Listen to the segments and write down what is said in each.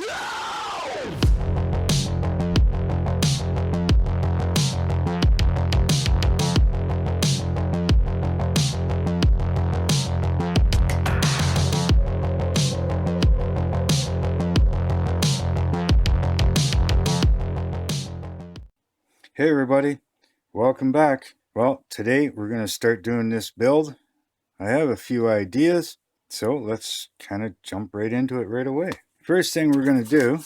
Hey everybody, welcome back. Well, today we're going to start doing this build. I have a few ideas, so let's kind of jump right into it right away. First thing we're going to do,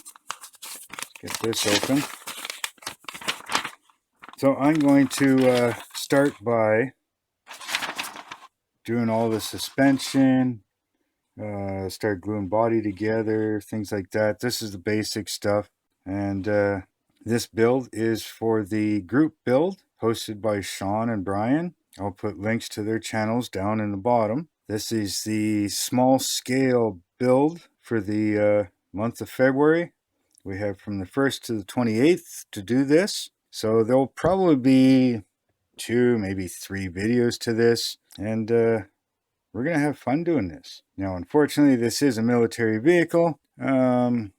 get this open. So I'm going to start by doing all the suspension, start gluing body together, things like that. This is the basic stuff. And this build is for the group build hosted by Sean and Bryan. I'll put links to their channels down in the bottom. This is the small scale build for the month of February. We have from the 1st to the 28th to do this. So there'll probably be 2, maybe 3 videos to this. And we're going to have fun doing this. Now, unfortunately, this is a military vehicle. I'm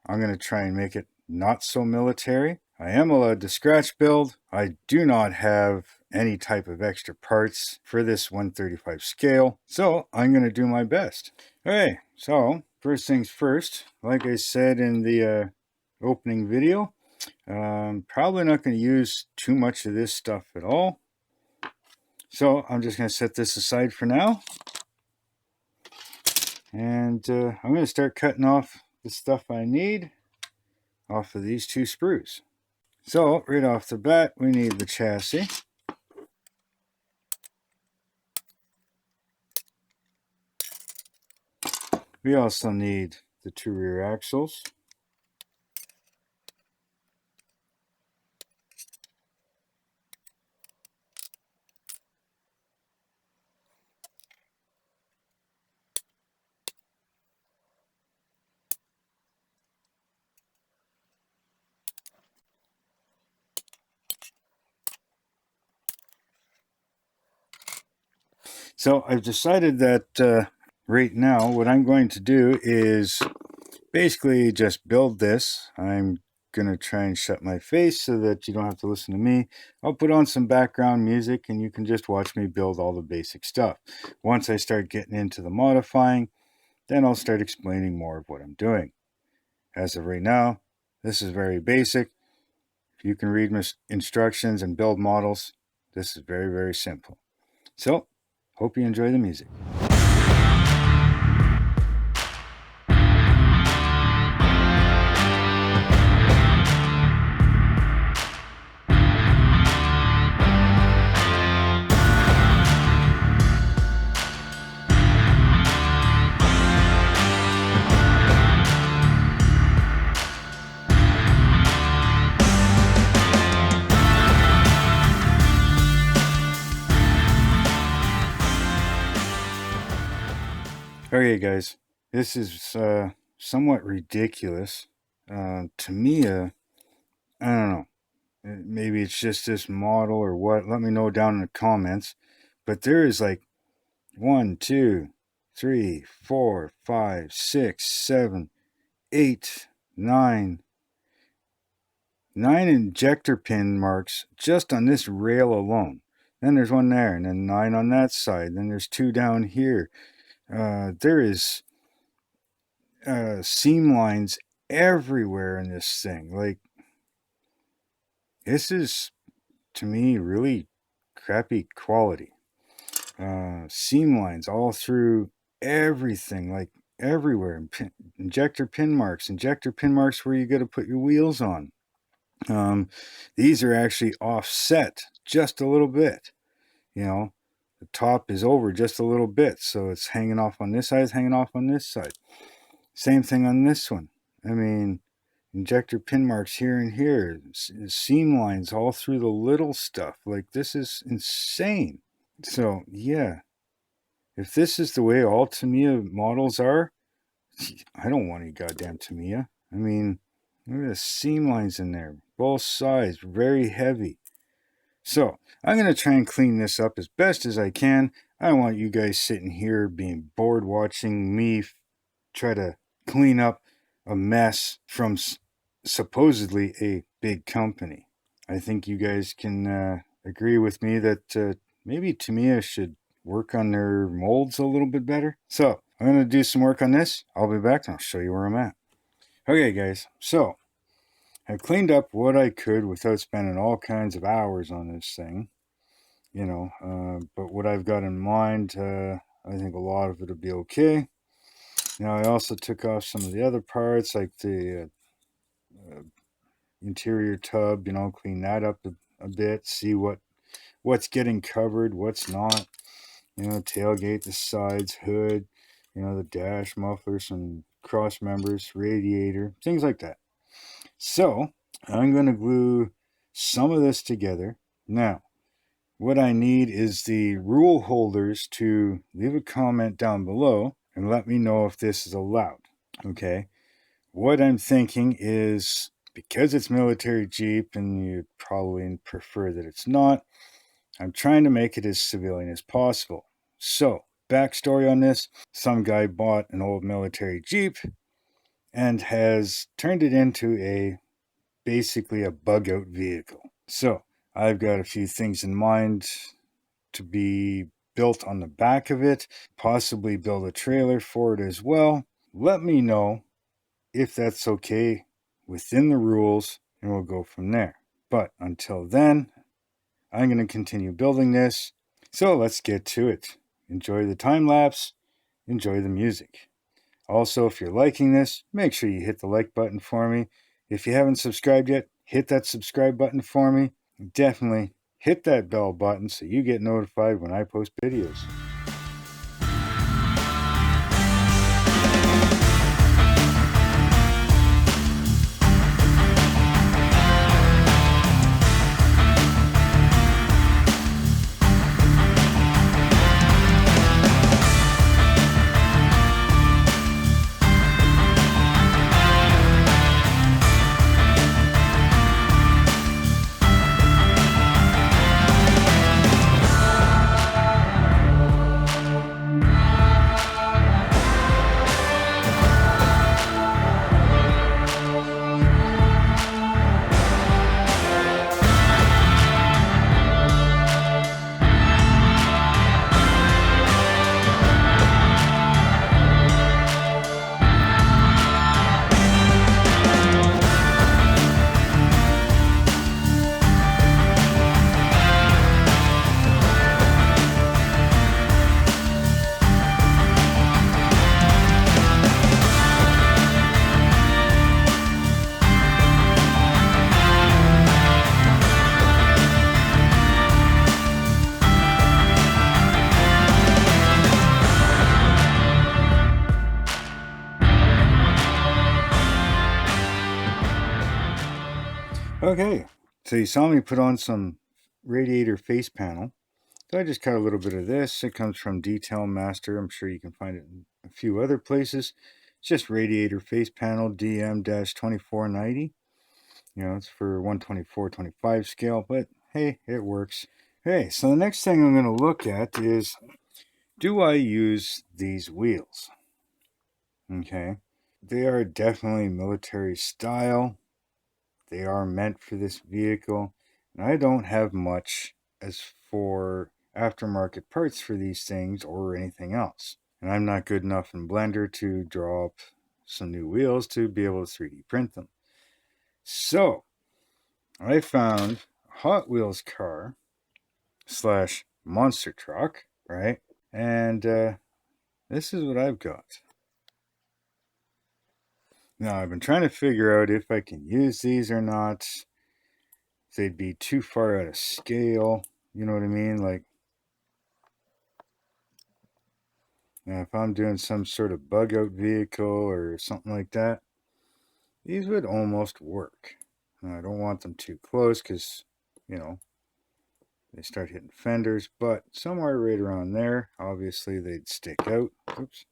going to try and make it not so military. I am allowed to scratch build. I do not have any type of extra parts for this 135 scale, so I'm going to do my best. Okay, so first things first, like I said in the opening video, probably not going to use too much of this stuff at all. So I'm just going to set this aside for now. And I'm going to start cutting off the stuff I need off of these 2 sprues. So right off the bat, we need the chassis. We also need the 2 rear axles. So I've decided that right now what I'm going to do is basically just build this. I'm going to try and shut my face so that you don't have to listen to me. I'll put on some background music and you can just watch me build all the basic stuff. Once I start getting into the modifying, then I'll start explaining more of what I'm doing. As of right now, this is very basic. If you can read my instructions and build models, this is very, very simple. So, hope you enjoy the music. Okay, guys, this is somewhat ridiculous. Tamiya, I don't know, maybe it's just this model or what. Let me know down in the comments. But there is like 1, 2, 3, 4, 5, 6, 7, 8, 9 injector pin marks just on this rail alone. Then there's 1 there, and then 9 on that side. Then there's 2 down here. There is seam lines everywhere in this thing. Like, this is, to me, really crappy quality. Seam lines all through everything, like everywhere. Injector pin marks where you got to put your wheels on. These are actually offset just a little bit. You know, the top is over just a little bit, so it's hanging off on this side, it's hanging off on this side. Same thing on this one. I mean, injector pin marks here and here, seam lines all through the little stuff. Like, this is insane. So, yeah, if this is the way all Tamiya models are, I don't want any goddamn Tamiya. I mean, look at the seam lines in there, both sides, very heavy. So, I'm going to try and clean this up as best as I can. I don't want you guys sitting here being bored watching me try to clean up a mess from supposedly a big company. I think you guys can agree with me that maybe Tamiya should work on their molds a little bit better. So I'm going to do some work on this. I'll be back and I'll show you where I'm at. Okay, guys. So I cleaned up what I could without spending all kinds of hours on this thing, but what I've got in mind, I think a lot of it will be okay. Now, I also took off some of the other parts, like the interior tub, clean that up a bit, see what's getting covered, what's not, tailgate, the sides, hood, the dash, mufflers, some cross members, radiator, things like that. So I'm going to glue some of this together. Now, what I need is the rule holders to leave a comment down below and let me know if this is allowed. Okay. What I'm thinking is, because it's military Jeep and you probably prefer that it's not, I'm trying to make it as civilian as possible. So, backstory on this, some guy bought an old military Jeep and has turned it into basically a bug out vehicle. So, I've got a few things in mind to be built on the back of it, possibly build a trailer for it as well. Let me know if that's okay within the rules, and we'll go from there. But until then, I'm going to continue building this. So let's get to it. Enjoy the time lapse, enjoy the music. Also, if you're liking this, make sure you hit the like button for me. If you haven't subscribed yet, hit that subscribe button for me. Definitely hit that bell button so you get notified when I post videos. Okay, so you saw me put on some radiator face panel. So I just cut a little bit of this. It comes from Detail Master. I'm sure you can find it in a few other places. It's just radiator face panel DM-2490. It's for 124/25 scale, but hey, it works. Okay, so the next thing I'm going to look at is, do I use these wheels? Okay, they are definitely military style. They are meant for this vehicle, and I don't have much as for aftermarket parts for these things or anything else. And I'm not good enough in Blender to draw up some new wheels to be able to 3D print them. So I found a Hot Wheels car slash monster truck, right? And this is what I've got. Now, I've been trying to figure out if I can use these or not. They'd be too far out of scale. You know what I mean? Like, if I'm doing some sort of bug out vehicle or something like that, these would almost work. Now, I don't want them too close because, they start hitting fenders, but somewhere right around there, obviously they'd stick out. Oops.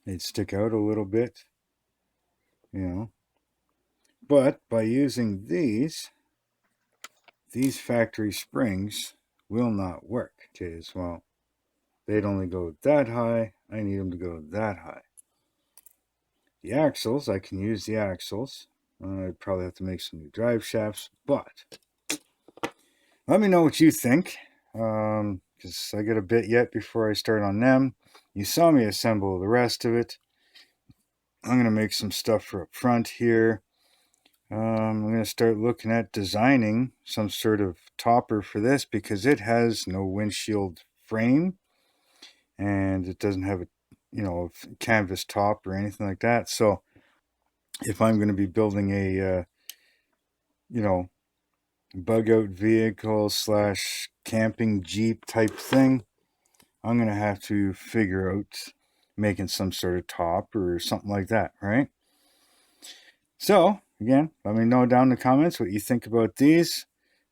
They'd stick out a little bit, But by using these factory springs will not work. Okay, as well. They'd only go that high. I need them to go that high. the axles, I can use the axles. I'd probably have to make some new drive shafts, but let me know what you think, because I got a bit yet before I start on them. You saw me assemble the rest of it. I'm going to make some stuff for up front here. I'm going to start looking at designing some sort of topper for this because it has no windshield frame and it doesn't have a, canvas top or anything like that. So if I'm going to be building a, bug out vehicle slash camping Jeep type thing, I'm going to have to figure out making some sort of top or something like that, right? So, again, let me know down in the comments what you think about these.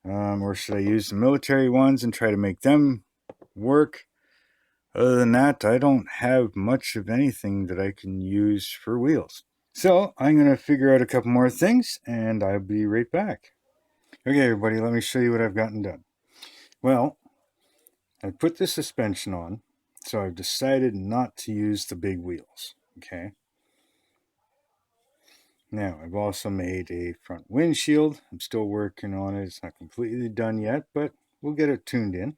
Or should I use the military ones and try to make them work? Other than that, I don't have much of anything that I can use for wheels. So, I'm going to figure out a couple more things and I'll be right back. Okay, everybody, let me show you what I've gotten done. Well, I put the suspension on, so I've decided not to use the big wheels, okay? Now, I've also made a front windshield. I'm still working on it. It's not completely done yet, but we'll get it tuned in.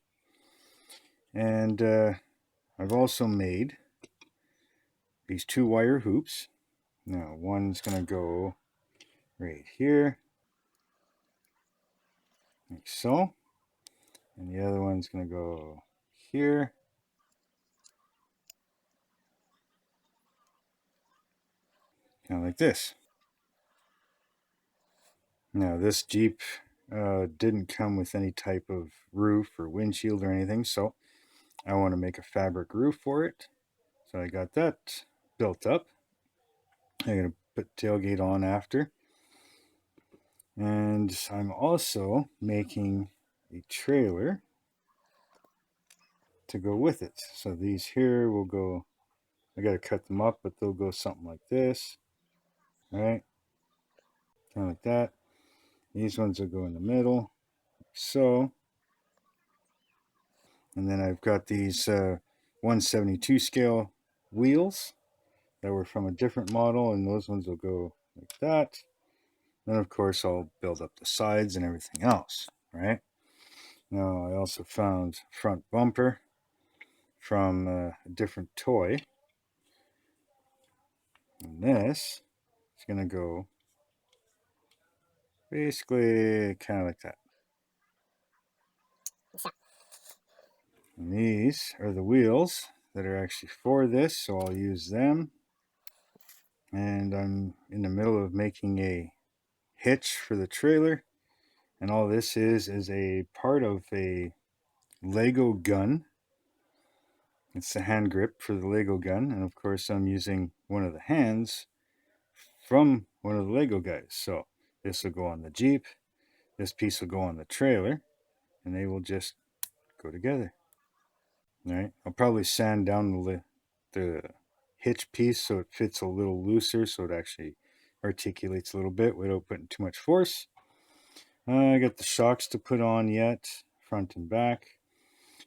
And I've also made these 2-wire hoops. Now, one's going to go right here, like so. And the other one's going to go here. Kind of like this. Now, this Jeep didn't come with any type of roof or windshield or anything, so I want to make a fabric roof for it. So I got that built up. I'm going to put tailgate on after. And I'm also making a trailer to go with it. So these here will go, I got to cut them up, but they'll go something like this, right? Kind of like that. These ones will go in the middle, like so. And then I've got these 172 scale wheels that were from a different model, and those ones will go like that. Then, of course, I'll build up the sides and everything else, right? Now, I also found front bumper from a different toy. And this is going to go basically kind of like that. And these are the wheels that are actually for this, so I'll use them. And I'm in the middle of making a hitch for the trailer. And all this is a part of a Lego gun. It's the hand grip for the Lego gun. And of course, I'm using one of the hands from one of the Lego guys. So this will go on the Jeep. This piece will go on the trailer. And they will just go together. All right. I'll probably sand down the hitch piece so it fits a little looser, so it actually articulates a little bit without putting too much force. I got the shocks to put on yet, front and back.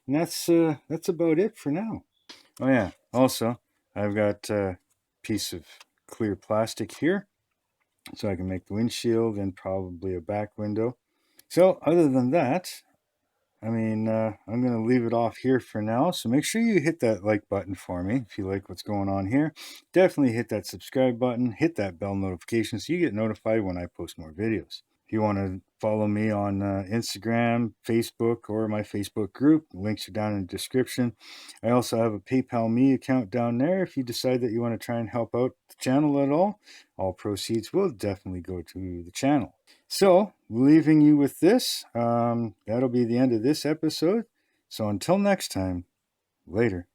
And that's about it for now. Oh yeah, also I've got a piece of clear plastic here so I can make the windshield and probably a back window. So other than that, I mean, I'm going to leave it off here for now. So make sure you hit that like button for me if you like what's going on here. Definitely hit that subscribe button, hit that bell notification so you get notified when I post more videos. If you want to follow me on Instagram, Facebook, or my Facebook group, links are down in the description. I also have a PayPal Me account down there. If you decide that you want to try and help out the channel at all proceeds will definitely go to the channel. So, leaving you with this, that'll be the end of this episode. So until next time, later.